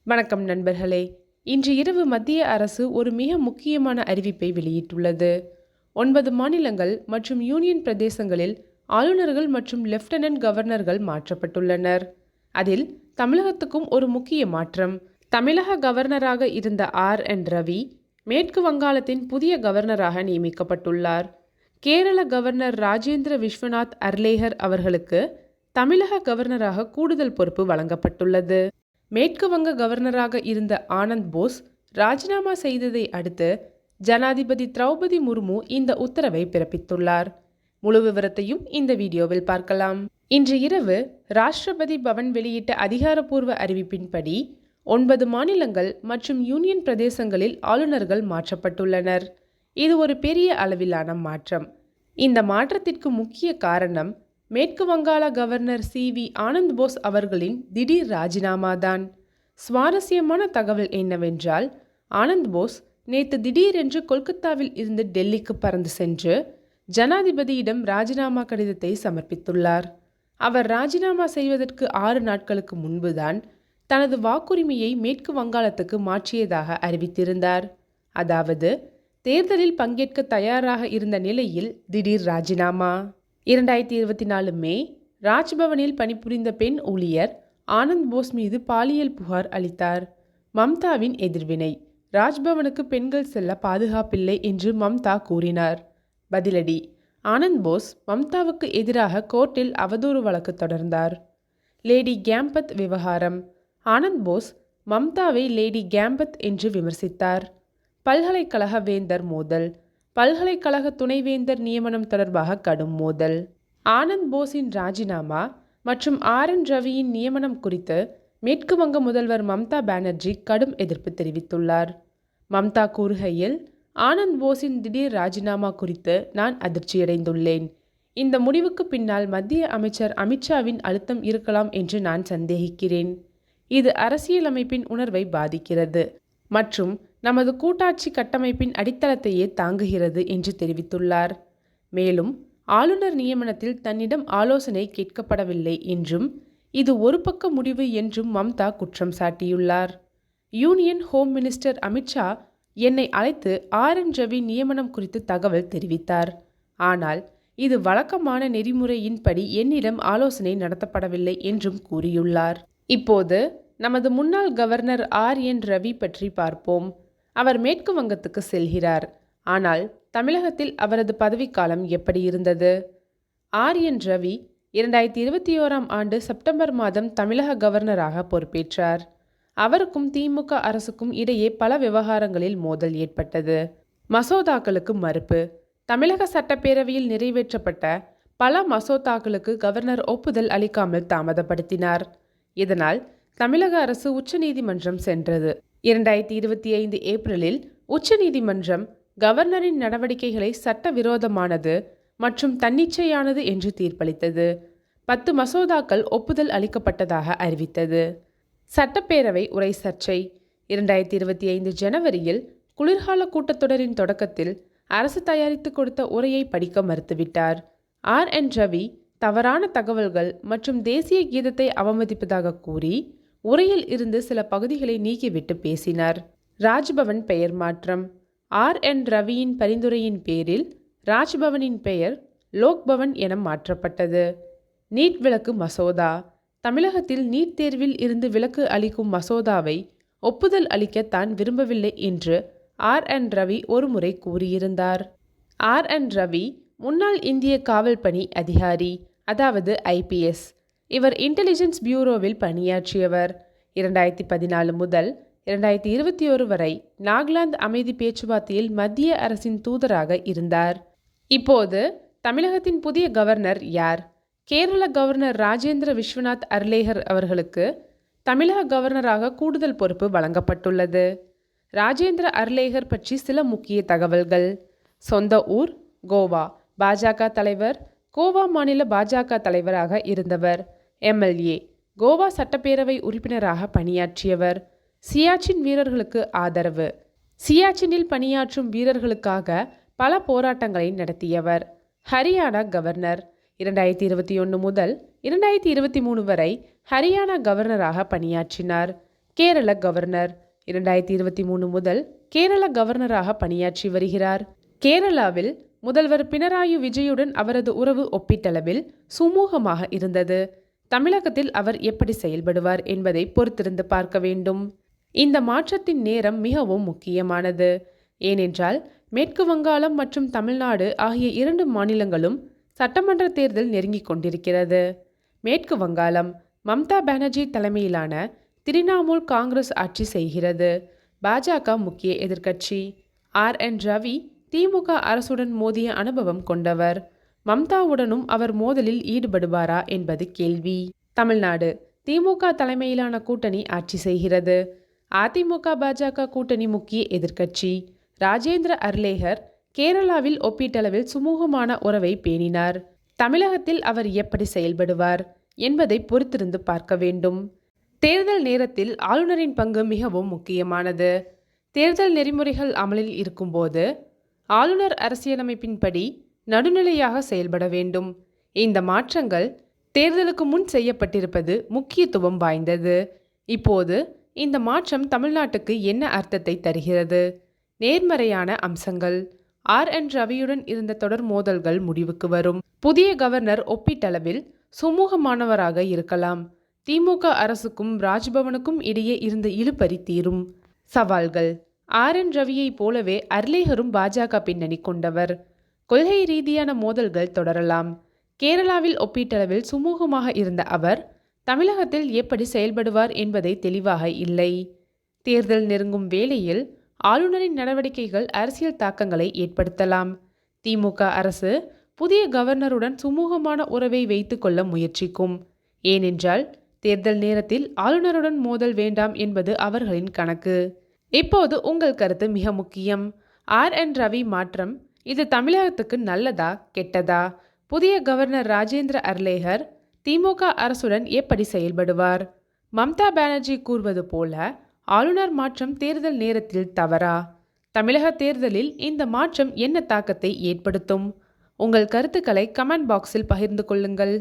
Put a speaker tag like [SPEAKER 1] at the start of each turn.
[SPEAKER 1] வணக்கம் நண்பர்களே. இன்று இரவு மத்திய அரசு ஒரு மிக முக்கியமான அறிவிப்பை வெளியிட்டுள்ளது. 9 மாநிலங்கள் மற்றும் யூனியன் பிரதேசங்களில் ஆளுநர்கள் மற்றும் லெப்டினன்ட் கவர்னர்கள் மாற்றப்பட்டுள்ளனர். அதில் தமிழகத்துக்கும் ஒரு முக்கிய மாற்றம். தமிழக கவர்னராக இருந்த RN ரவி மேற்கு வங்காளத்தின் புதிய கவர்னராக நியமிக்கப்பட்டுள்ளார். கேரள கவர்னர் ராஜேந்திர விஸ்வநாத் அர்லேகர் அவர்களுக்கு தமிழக கவர்னராக கூடுதல் பொறுப்பு வழங்கப்பட்டுள்ளது. மேற்கு வங்க கவர்னராக இருந்த ஆனந்த் போஸ் ராஜினாமா செய்ததை அடுத்து ஜனாதிபதி திரௌபதி முர்மு இந்த உத்தரவை பிறப்பித்துள்ளார். முழு விவரத்தையும் இந்த வீடியோவில் பார்க்கலாம். இன்று இரவு ராஷ்டிரபதி பவன் வெளியிட்ட அதிகாரப்பூர்வ அறிவிப்பின்படி 9 மாநிலங்கள் மற்றும் யூனியன் பிரதேசங்களில் ஆளுநர்கள் மாற்றப்பட்டுள்ளனர். இது ஒரு பெரிய அளவிலான மாற்றம். இந்த மாற்றத்திற்கு முக்கிய காரணம் மேற்கு வங்காள கவர்னர் CV ஆனந்த் போஸ் அவர்களின் திடீர் ராஜினாமாதான். சுவாரஸ்யமான தகவல் என்னவென்றால், ஆனந்த் போஸ் நேற்று திடீரென்று கொல்கத்தாவில் இருந்து டெல்லிக்கு பறந்து சென்று ஜனாதிபதியிடம் ராஜினாமா கடிதத்தை சமர்ப்பித்துள்ளார். அவர் ராஜினாமா செய்வதற்கு 6 நாட்களுக்கு முன்புதான் தனது வாக்குரிமையை மேற்கு வங்காளத்துக்கு மாற்றியதாக அறிவித்திருந்தார். அதாவது தேர்தலில் பங்கேற்க தயாராக இருந்த நிலையில் திடீர் ராஜினாமா. 2024 மே ராஜ்பவனில் பணிபுரிந்த பெண் ஊழியர் ஆனந்த் போஸ் மீது பாலியல் புகார் அளித்தார். மம்தாவின் எதிர்வினை. ராஜ்பவனுக்கு பெண்கள் செல்ல பாதுகாப்பில்லை என்று மம்தா கூறினார். பதிலடி: ஆனந்த் போஸ் மம்தாவுக்கு எதிராக கோர்ட்டில் அவதூறு வழக்கு தொடர்ந்தார். லேடி கேம்பத் விவகாரம். ஆனந்த் போஸ் மம்தாவை லேடி கேம்பத் என்று விமர்சித்தார். பல்கலைக்கழக வேந்தர் மோதல். பல்கலைக்கழக துணைவேந்தர் நியமனம் தொடர்பாக கடும் மோதல். ஆனந்த் போஸின் ராஜினாமா மற்றும் RN ரவியின் நியமனம் குறித்து மேற்கு வங்க முதல்வர் மம்தா பானர்ஜி கடும் எதிர்ப்பு தெரிவித்துள்ளார். மம்தா கூறுகையில், ஆனந்த் போஸின் திடீர் ராஜினாமா குறித்து நான் அதிர்ச்சியடைந்துள்ளேன். இந்த முடிவுக்கு பின்னால் மத்திய அமைச்சர் அமித்ஷாவின் அழுத்தம் இருக்கலாம் என்று நான் சந்தேகிக்கிறேன். இது அரசியலமைப்பின் உணர்வை பாதிக்கிறது மற்றும் நமது கூட்டாட்சி கட்டமைப்பின் அடித்தளத்தையே தாங்குகிறது என்று தெரிவித்துள்ளார். மேலும் ஆளுநர் நியமனத்தில் தன்னிடம் ஆலோசனை கேட்கப்படவில்லை என்றும் இது ஒரு பக்க முடிவு என்றும் மம்தா குற்றம் சாட்டியுள்ளார். யூனியன் ஹோம் மினிஸ்டர் அமித்ஷா என்னை அழைத்து RN ரவி நியமனம் குறித்து தகவல் தெரிவித்தார். ஆனால் இது வழக்கமான நெறிமுறையின்படி என்னிடம் ஆலோசனை நடத்தப்படவில்லை என்றும் கூறியுள்ளார். இப்போது நமது முன்னாள் கவர்னர் RN ரவி பற்றி பார்ப்போம். அவர் மேற்கு வங்கத்துக்கு செல்கிறார். ஆனால் தமிழகத்தில் அவரது பதவிக்காலம் எப்படி இருந்தது? RN ரவி 2021ஆம் ஆண்டு செப்டம்பர் மாதம் தமிழக கவர்னராக பொறுப்பேற்றார். அவருக்கும் திமுக அரசுக்கும் இடையே பல விவகாரங்களில் மோதல் ஏற்பட்டது. மசோதாக்களுக்கு மறுப்பு. தமிழக சட்டப்பேரவையில் நிறைவேற்றப்பட்ட பல மசோதாக்களுக்கு கவர்னர் ஒப்புதல் அளிக்காமல் தாமதப்படுத்தினார். இதனால் தமிழக அரசு உச்சநீதிமன்றம் சென்றது. 2025 ஏப்ரலில் உச்சநீதிமன்றம் கவர்னரின் நடவடிக்கைகளை சட்டவிரோதமானது மற்றும் தன்னிச்சையானது என்று தீர்ப்பளித்தது. 10 மசோதாக்கள் ஒப்புதல் அளிக்கப்பட்டதாக அறிவித்தது. சட்டப்பேரவை உரை சர்ச்சை. 2025 ஜனவரியில் குளிர்கால கூட்டத்தொடரின் தொடக்கத்தில் அரசு தயாரித்து கொடுத்த உரையை படிக்க மறுத்துவிட்டார். RN ரவி தவறான தகவல்கள் மற்றும் தேசிய கீதத்தை அவமதிப்பதாக கூறி உரையில் இருந்து சில பகுதிகளை நீக்கிவிட்டு பேசினார். ராஜ்பவன் பெயர் மாற்றம். RN ரவியின் பரிந்துரையின் பேரில் ராஜ்பவனின் பெயர் லோக்பவன் என மாற்றப்பட்டது. நீட் விலக்கு மசோதா. தமிழகத்தில் நீட் தேர்வில் இருந்து விலக்கு அளிக்கும் மசோதாவை ஒப்புதல் அளிக்க தான் விரும்பவில்லை என்று RN ரவி ஒருமுறை கூறியிருந்தார். RN ரவி முன்னாள் இந்திய காவல் பணி அதிகாரி, அதாவது IPS. இவர் இன்டெலிஜென்ஸ் பியூரோவில் பணியாற்றியவர். 2014 முதல் 2021 வரை நாகாலாந்து அமைதி பேச்சுவார்த்தையில் மத்திய அரசின் தூதராக இருந்தார். இப்போது தமிழகத்தின் புதிய கவர்னர் யார்? கேரள கவர்னர் ராஜேந்திர விஸ்வநாத் அர்லேகர் அவர்களுக்கு தமிழக கவர்னராக கூடுதல் பொறுப்பு வழங்கப்பட்டுள்ளது. ராஜேந்திர அர்லேகர் பற்றி சில முக்கிய தகவல்கள். சொந்த ஊர் கோவா. பாஜக தலைவர். கோவா மாநில பாஜக தலைவராக இருந்தவர். MLA. கோவா சட்டப்பேரவை உறுப்பினராக பணியாற்றியவர். சியாச்சின் வீரர்களுக்கு ஆதரவு. சியாச்சினில் பணியாற்றும் வீரர்களுக்காக பல போராட்டங்களை நடத்தியவர். ஹரியானா கவர்னர். 2021 முதல் 2023 வரை ஹரியானா கவர்னராக பணியாற்றினார். கேரள கவர்னர் 2023 முதல் கேரள கவர்னராக பணியாற்றி வருகிறார். கேரளாவில் முதல்வர் பினராயி விஜயுடன் அவரது உறவு ஒப்பீட்டளவில் சுமூகமாக இருந்தது. தமிழகத்தில் அவர் எப்படி செயல்படுவார் என்பதை பொறுத்திருந்து பார்க்க வேண்டும். இந்த மாற்றத்தின் நேரம் மிகவும் முக்கியமானது. ஏனென்றால் மேற்கு வங்காளம் மற்றும் தமிழ்நாடு ஆகிய 2 மாநிலங்களும் சட்டமன்ற தேர்தல் நெருங்கிக் கொண்டிருக்கிறது. மேற்கு வங்காளம் மம்தா பானர்ஜி தலைமையிலான திரிணாமுல் காங்கிரஸ் ஆட்சி செய்கிறது. பாஜக முக்கிய எதிர்க்கட்சி. RN ரவி திமுக அரசுடன் மோதிய அனுபவம் கொண்டவர். மம்தாவுடனும் அவர் மோதலில் ஈடுபடுவாரா என்பது கேள்வி. தமிழ்நாடு திமுக தலைமையிலான கூட்டணி ஆட்சி செய்கிறது. அதிமுக பாஜக கூட்டணி முக்கிய எதிர்க்கட்சி. ராஜேந்திர அர்லேகர் கேரளாவில் ஒப்பீட்டளவில் சுமூகமான உறவை பேணினார். தமிழகத்தில் அவர் எப்படி செயல்படுவார் என்பதை பொறுத்திருந்து பார்க்க வேண்டும். தேர்தல் நேரத்தில் ஆளுநரின் பங்கு மிகவும் முக்கியமானது. தேர்தல் நெறிமுறைகள் அமலில் இருக்கும்போது ஆளுநர் அரசியலமைப்பின்படி நடுநிலையாக செயல்பட வேண்டும். இந்த மாற்றங்கள் தேர்தலுக்கு முன் செய்யப்பட்டிருப்பது முக்கியத்துவம் வாய்ந்தது. இப்போது இந்த மாற்றம் தமிழ்நாட்டுக்கு என்ன அர்த்தத்தை தருகிறது? நேர்மறையான அம்சங்கள். RN ரவியுடன் இருந்த தொடர் மோதல்கள் முடிவுக்கு வரும். புதிய கவர்னர் ஒப்பீட்டளவில் சுமூகமானவராக இருக்கலாம். திமுக அரசுக்கும் ராஜ்பவனுக்கும் இடையே இருந்த இழுபறி தீரும். சவால்கள். RN ரவியைப் போலவே அர்லேகரும் பாஜக பின்னணி கொண்டவர். கொள்கை ரீதியான மோதல்கள் தொடரலாம். கேரளாவில் ஒப்பீட்டளவில் சுமூகமாக இருந்த அவர் தமிழகத்தில் எப்படி செயல்படுவார் என்பதை தெளிவாக இல்லை. தேர்தல் நெருங்கும் வேளையில் ஆளுநரின் நடவடிக்கைகள் அரசியல் தாக்கங்களை ஏற்படுத்தலாம். திமுக அரசு புதிய கவர்னருடன் சுமூகமான உறவை வைத்துக் கொள்ள முயற்சிக்கும். ஏனென்றால் தேர்தல் நேரத்தில் ஆளுநருடன் மோதல் வேண்டாம் என்பது அவர்களின் கணக்கு. இப்போது உங்கள் கருத்து மிக முக்கியம். RN ரவி மாற்றம் இது தமிழகத்துக்கு நல்லதா கெட்டதா? புதிய கவர்னர் ராஜேந்திர அர்லேகர் திமுக அரசுடன் எப்படி செயல்படுவார்? மம்தா பானர்ஜி கூறுவது போல ஆளுநர் மாற்றம் தேர்தல் நேரத்தில் தவறா? தமிழக தேர்தலில் இந்த மாற்றம் என்ன தாக்கத்தை ஏற்படுத்தும்? உங்கள் கருத்துக்களை கமெண்ட் பாக்ஸில் பகிர்ந்து கொள்ளுங்கள்.